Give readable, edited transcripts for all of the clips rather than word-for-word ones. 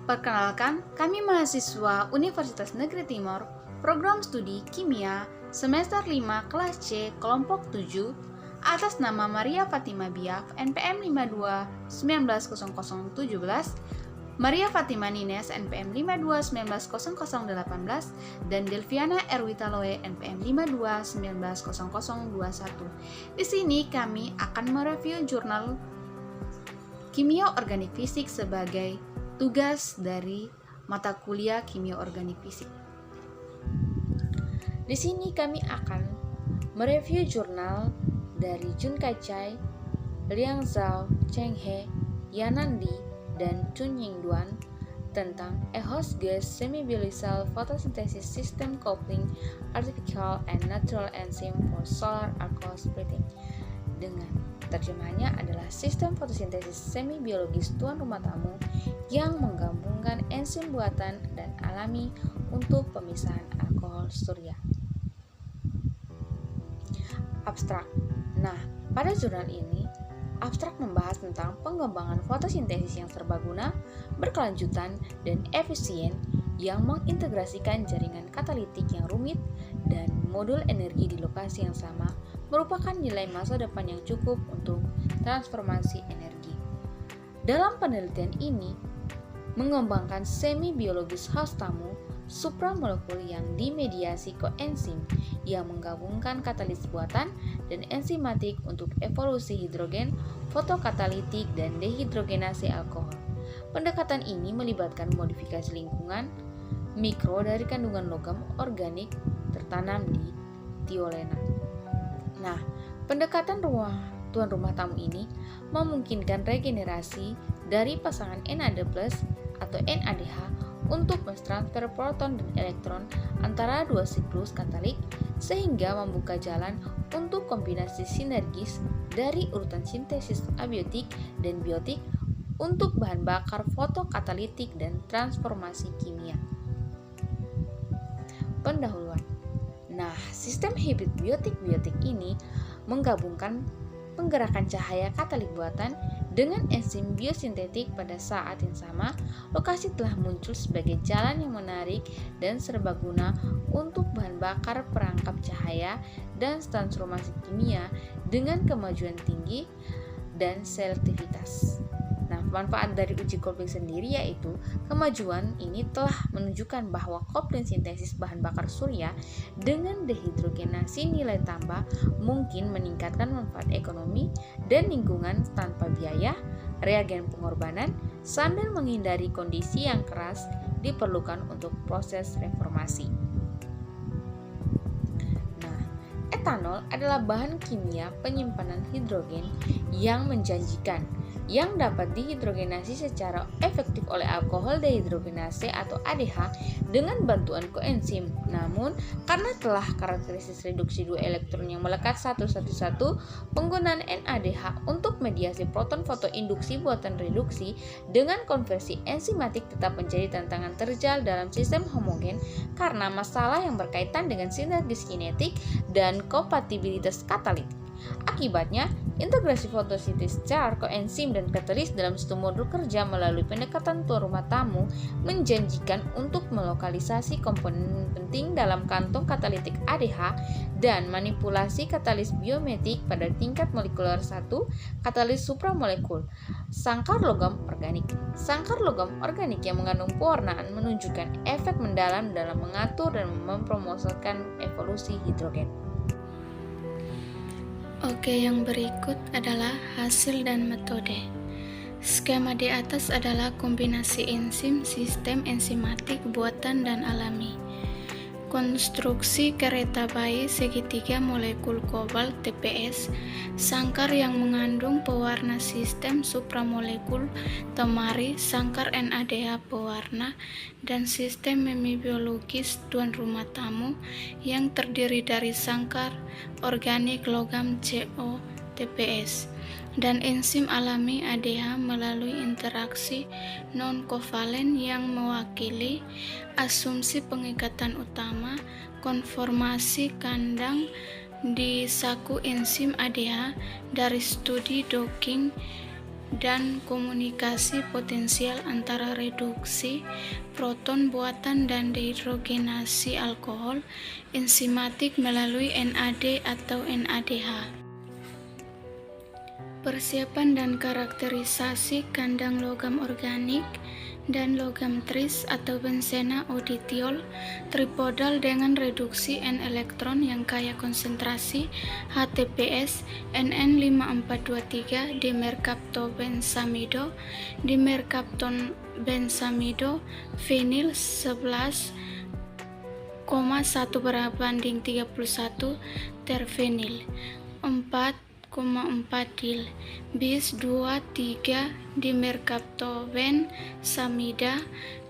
Perkenalkan, kami mahasiswa Universitas Negeri Timur, Program Studi Kimia, Semester 5 Kelas C, Kelompok 7, atas nama Maria Fatima Biaf, NPM 52190017, Maria Fatima Nines, NPM 52190018, dan Delviana Erwita Loe, NPM 52190021. Di sini kami akan mereview jurnal Kimia Organik Fisik sebagai tugas dari mata kuliah Kimia Organik Fisik. Di sini kami akan mereview jurnal dari Jun Kai-chai, Liang Zhao, Cheng He, Yanandi, dan Chun Ying-duan tentang a host gas semi-biologically photosynthesis system coupling artificial and natural enzyme for solar alcohol splitting. Dengan terjemahannya adalah sistem fotosintesis semi-biologis tuan rumah tamu yang menggabungkan enzim buatan dan alami untuk pemisahan alkohol surya. Abstrak. Nah, pada jurnal ini, abstrak membahas tentang pengembangan fotosintesis yang serbaguna, berkelanjutan, dan efisien yang mengintegrasikan jaringan katalitik yang rumit dan modul energi di lokasi yang sama merupakan nilai masa depan yang cukup untuk transformasi energi. Dalam penelitian ini, mengembangkan semi-biologis host tamu supramolekul yang dimediasi koenzim yang menggabungkan katalis buatan dan enzimatik untuk evolusi hidrogen, fotokatalitik, dan dehidrogenasi alkohol. Pendekatan ini melibatkan modifikasi lingkungan mikro dari kandungan logam organik tertanam di tiolena. Nah, pendekatan tuan rumah tamu ini memungkinkan regenerasi dari pasangan NAD+ atau NADH untuk mentransfer proton dan elektron antara dua siklus katalik sehingga membuka jalan untuk kombinasi sinergis dari urutan sintesis abiotik dan biotik untuk bahan bakar fotokatalitik dan transformasi kimia. Pendahuluan. Nah, sistem hibrid biotik-biotik ini menggabungkan penggerakan cahaya katalik buatan dengan enzim biosintetik. Pada saat yang sama, lokasi telah muncul sebagai jalan yang menarik dan serbaguna untuk bahan bakar perangkap cahaya dan transformasi kimia dengan kemajuan tinggi dan selektivitas. Nah, manfaat dari uji kopling sendiri yaitu kemajuan ini telah menunjukkan bahwa kopling sintesis bahan bakar surya dengan dehidrogenasi nilai tambah mungkin meningkatkan manfaat ekonomi dan lingkungan tanpa biaya, reagen pengorbanan, sambil menghindari kondisi yang keras diperlukan untuk proses reformasi. Nah, etanol adalah bahan kimia penyimpanan hidrogen yang menjanjikan yang dapat dihidrogenasi secara efektif oleh alkohol dehidrogenase atau ADH dengan bantuan koenzim. Namun, karena telah karakteristik reduksi dua elektron yang melekat satu-satu, penggunaan NADH untuk mediasi proton fotoinduksi buatan reduksi dengan konversi enzimatik tetap menjadi tantangan terjal dalam sistem homogen karena masalah yang berkaitan dengan sinergis kinetik dan kompatibilitas katalitik. Akibatnya, integrasi fotosintesis car, koenzim, dan katalis dalam satu modul kerja melalui pendekatan tuan rumah tamu menjanjikan untuk melokalisasi komponen penting dalam kantong katalitik ADH dan manipulasi katalis biometrik pada tingkat molekuler 1, katalis supramolekul. Sangkar logam organik. Sangkar logam organik yang mengandung pewarnaan menunjukkan efek mendalam dalam mengatur dan mempromosikan evolusi hidrogen. Oke, yang berikut adalah hasil dan metode. Skema di atas adalah kombinasi enzim, sistem enzimatik buatan dan alami. Konstruksi kereta bayi segitiga molekul kobalt TPS, sangkar yang mengandung pewarna sistem supramolekul temari, sangkar NADH pewarna, dan sistem memibiologis tuan rumah tamu yang terdiri dari sangkar organik logam CO TPS dan enzim alami ADH melalui interaksi non-kovalen yang mewakili asumsi pengikatan utama konformasi kandang di saku enzim ADH dari studi docking dan komunikasi potensial antara reduksi proton buatan dan dehidrogenasi alkohol enzimatik melalui NAD atau NADH. Persiapan dan karakterisasi kandang logam organik dan logam tris atau bensena oditiol tripodal dengan reduksi N-elektron yang kaya konsentrasi HTPS NN5423 dimerkaptobensamido, dimerkaptobensamido, fenil 11,1/31 terfenil 4,4 dil, bis 2,3 dimerkaptoben samida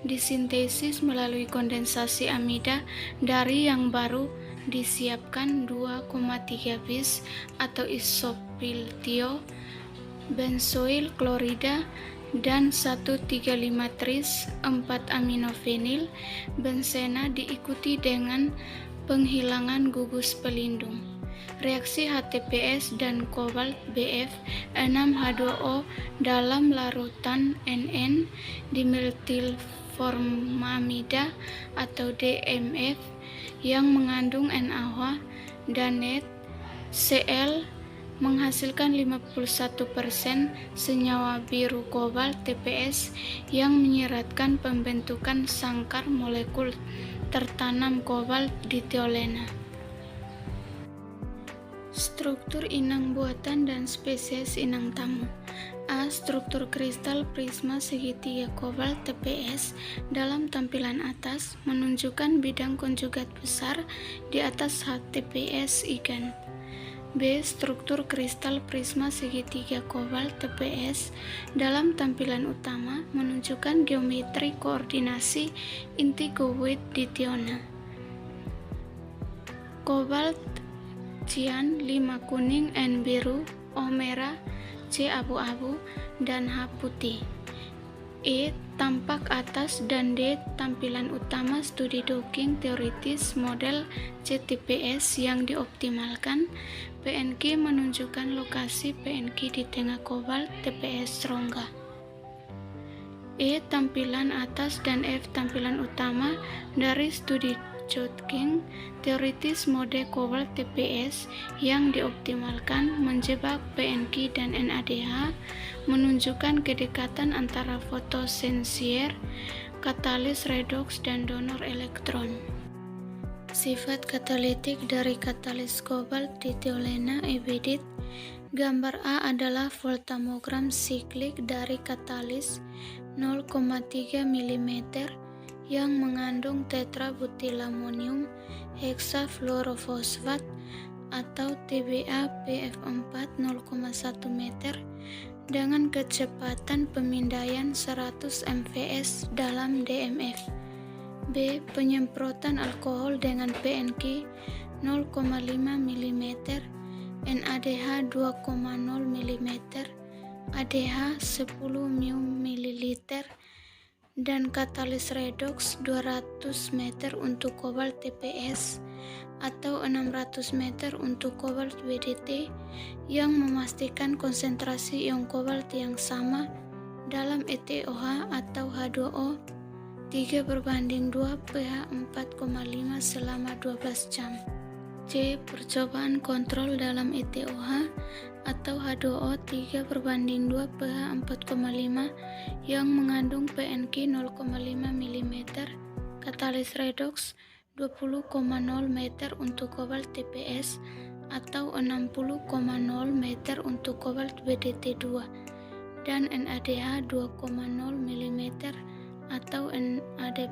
disintesis melalui kondensasi amida dari yang baru disiapkan 2,3 bis atau isopiltio benzoil klorida dan 1,35 tris 4 aminofenil bensena diikuti dengan penghilangan gugus pelindung. Reaksi HTPS dan kobalt Bf 6H2O dalam larutan NN dimetilformamida atau DMF yang mengandung NaOH dan net Cl menghasilkan 51% senyawa biru kobalt TPS yang menyeratkan pembentukan sangkar molekul tertanam kobalt di tiolena. Struktur inang buatan dan spesies inang tamu. A. Struktur kristal prisma segitiga kobalt TPS dalam tampilan atas menunjukkan bidang konjugat besar di atas HTPS IgAN. B. Struktur kristal prisma segitiga kobalt TPS dalam tampilan utama menunjukkan geometri koordinasi inti gowatt di tiona. Kobalt cian 5 kuning, N biru, O merah, C abu-abu, dan H putih. E. Tampak atas dan D. Tampilan utama studi docking teoritis model CTPS yang dioptimalkan. PNQ menunjukkan lokasi PNQ di tengah kobalt TPS rongga. E. Tampilan atas dan F. Tampilan utama dari studi docking teoritis mode kobalt TPS yang dioptimalkan menjebak PNQ dan NADH menunjukkan kedekatan antara fotosensier, katalis redoks, dan donor elektron. Sifat katalitik dari katalis kobalt di tiolena ebidit. Gambar A adalah voltamogram siklik dari katalis 0,3 mm yang mengandung tetrabutilamonium heksafluorofosfat atau TBA PF4 0,1 meter dengan kecepatan pemindaian 100 mvs dalam DMF. B. Penyemprotan alkohol dengan PNQ 0,5 mm, NADH 2,0 mm, ADH 10 ml, dan katalis redoks 200 meter untuk kobalt TPS atau 600 meter untuk kobalt BDT yang memastikan konsentrasi ion kobalt yang sama dalam ETOH atau H2O 3/2 pH 4,5 selama 12 jam. C. Percobaan kontrol dalam ETOH atau H2O 3/2 pH 4,5 yang mengandung PNQ 0,5 mm, katalis redoks 20,0 meter untuk kobalt TPS atau 60,0 meter untuk kobalt BDT2 dan NADH 2,0 mm atau NAD+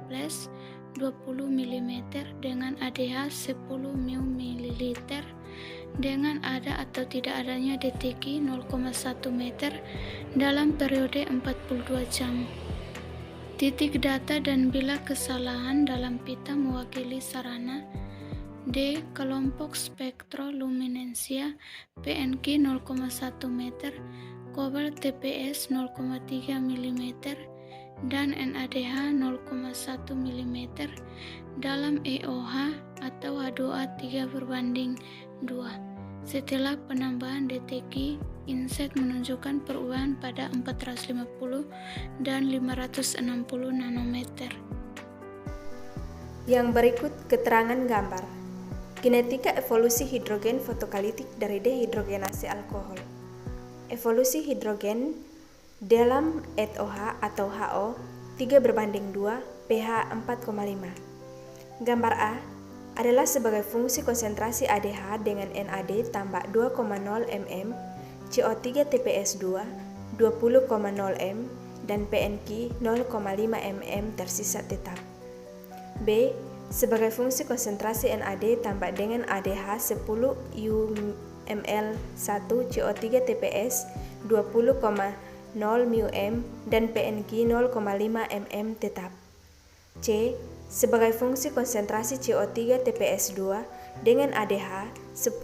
20 mm dengan ADH 10 ml dengan ada atau tidak adanya DTQ 0,1 meter dalam periode 42 jam. Titik data dan bila kesalahan dalam pita mewakili sarana. D. Kelompok spektroluminensia PNQ 0,1 meter, kobalt TPS 0,3 mm, dan NADH 0,1 mm dalam EOH atau H2O 3/2. Setelah penambahan DTG, inset menunjukkan perubahan pada 450 dan 560 nanometer. Yang berikut keterangan gambar. Kinetika evolusi hidrogen fotokalitik dari dehidrogenasi alkohol. Evolusi hidrogen dalam ETOH atau HO 3:2 pH 4,5. Gambar A adalah sebagai fungsi konsentrasi ADH dengan NAD tambah 2,0 mm, CO3 TPS2 20,0 m, dan PNQ 0,5 mm tersisa tetap. B. Sebagai fungsi konsentrasi NAD tambah dengan ADH 10 UmL1 CO3 TPS 20,0 μm dan PNQ 0,5 mm tetap. C. Sebagai fungsi konsentrasi CO3 TPS2 dengan ADH 10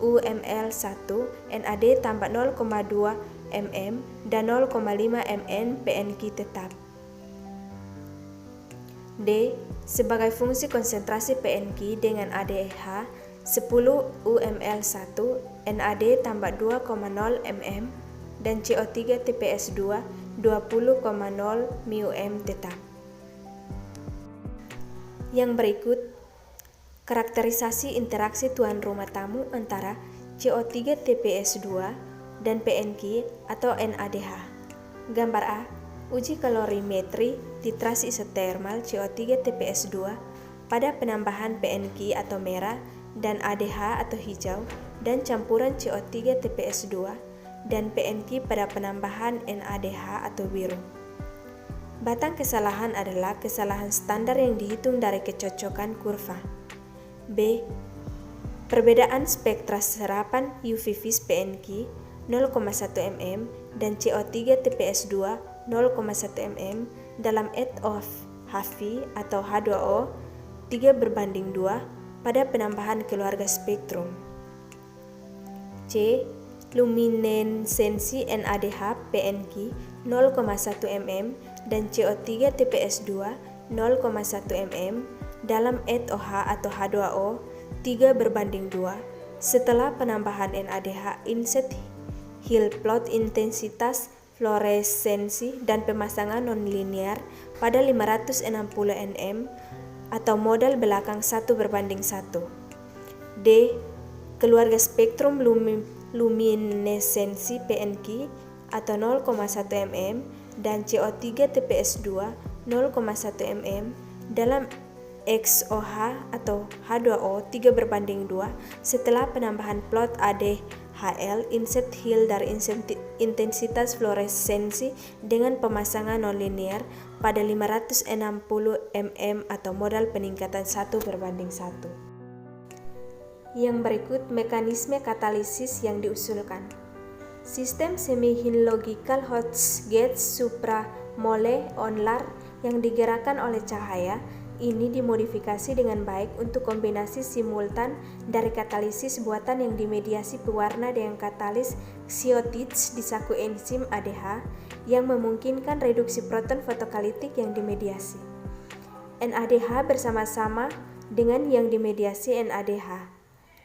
UmL1 NAD tambah 0,2 mm dan 0,5 mn PNQ tetap. D. Sebagai fungsi konsentrasi PNQ dengan ADH 10 UmL1 NAD tambah 2,0 mm dan CO3 TPS2 20,0 μm tetap. Yang berikut karakterisasi interaksi tuan rumah tamu antara CO3 TPS2 dan PNQ atau NADH. Gambar A. Uji kalorimetri titrasi isotermal CO3 TPS2 pada penambahan PNQ atau merah dan ADH atau hijau dan campuran CO3 TPS2 dan PNQ pada penambahan NADH atau biru. Batang kesalahan adalah kesalahan standar yang dihitung dari kecocokan kurva. B. Perbedaan spektra serapan UV vis PNQ 0,1 mm dan CO3 TPS2 0,1 mm dalam ETOH HV atau H2O 3:2 pada penambahan keluarga spektrum. C. Luminesensi NADH PNQ 0,1 mm dan CO3 TPS2 0,1 mm dalam ETOH atau H2O 3:2 setelah penambahan NADH inset Hill plot intensitas fluoresensi dan pemasangan nonlinear pada 560 nm atau model belakang 1:1. D. Keluarga spektrum luminesensi PNQ atau 0,1 mm dan CO3 TPS2 0,1 mm dalam XOH atau H2O 3:2 setelah penambahan plot ADHL inset Hill dari intensitas fluoresensi dengan pemasangan nonlinear pada 560 mm atau modal peningkatan 1:1. Yang berikut mekanisme katalisis yang diusulkan. Sistem semi-logical Hotz-Getz supramolecular yang digerakkan oleh cahaya ini dimodifikasi dengan baik untuk kombinasi simultan dari katalisis buatan yang dimediasi pewarna dengan katalis Xiotich di saku enzim ADH yang memungkinkan reduksi proton fotokalitik yang dimediasi NADH bersama-sama dengan yang dimediasi NADH.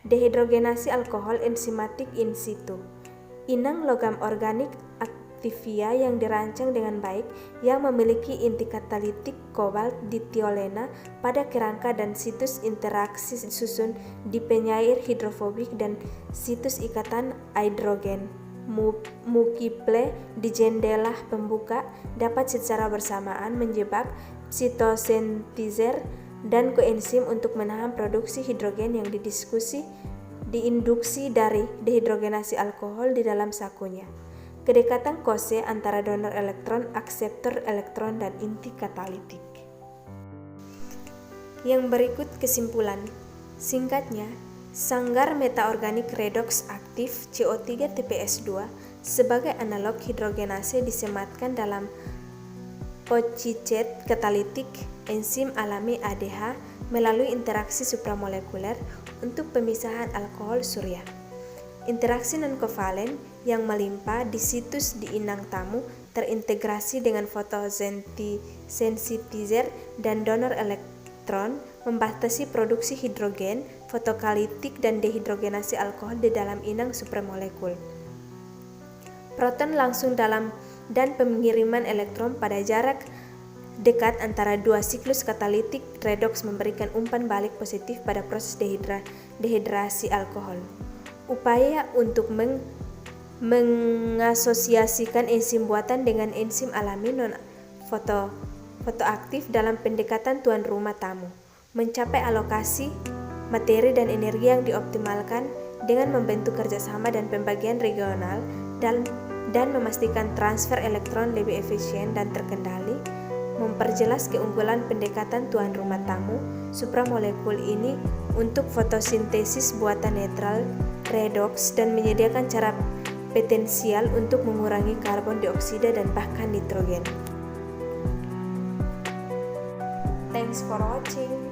Dehidrogenasi alkohol enzimatik in situ. Inang logam organik aktivia yang dirancang dengan baik yang memiliki inti katalitik kobalt ditiolena pada kerangka dan situs interaksi susun di penyair hidrofobik dan situs ikatan hidrogen multiple di jendela pembuka dapat secara bersamaan menjebak sitosentizer dan koenzim untuk menahan produksi hidrogen yang diinduksi dari dehidrogenasi alkohol di dalam sakunya. Kedekatan Cauchy antara donor elektron, akseptor elektron, dan inti katalitik. Yang berikut kesimpulan. Singkatnya, sanggar metaorganik redoks aktif CO3 TPS2 sebagai analog hidrogenase disematkan dalam pocicet katalitik enzim alami ADH melalui interaksi supramolekuler untuk pemisahan alkohol surya. Interaksi non-kovalen yang melimpah di situs di inang tamu terintegrasi dengan fotosensitizer dan donor elektron membatasi produksi hidrogen, fotokalitik dan dehidrogenasi alkohol di dalam inang supremolekul. Proton langsung dalam dan pengiriman elektron pada jarak dekat antara dua siklus katalitik redoks memberikan umpan balik positif pada proses dehidrasi alkohol. Upaya untuk mengasosiasikan enzim buatan dengan enzim alami fotoaktif dalam pendekatan tuan rumah tamu, mencapai alokasi materi dan energi yang dioptimalkan dengan membentuk kerjasama dan pembagian regional dan memastikan transfer elektron lebih efisien dan terkendali, memperjelas keunggulan pendekatan tuan rumah tamu supramolekul ini untuk fotosintesis buatan netral redoks dan menyediakan cara potensial untuk mengurangi karbon dioksida dan bahkan nitrogen. Thanks for watching.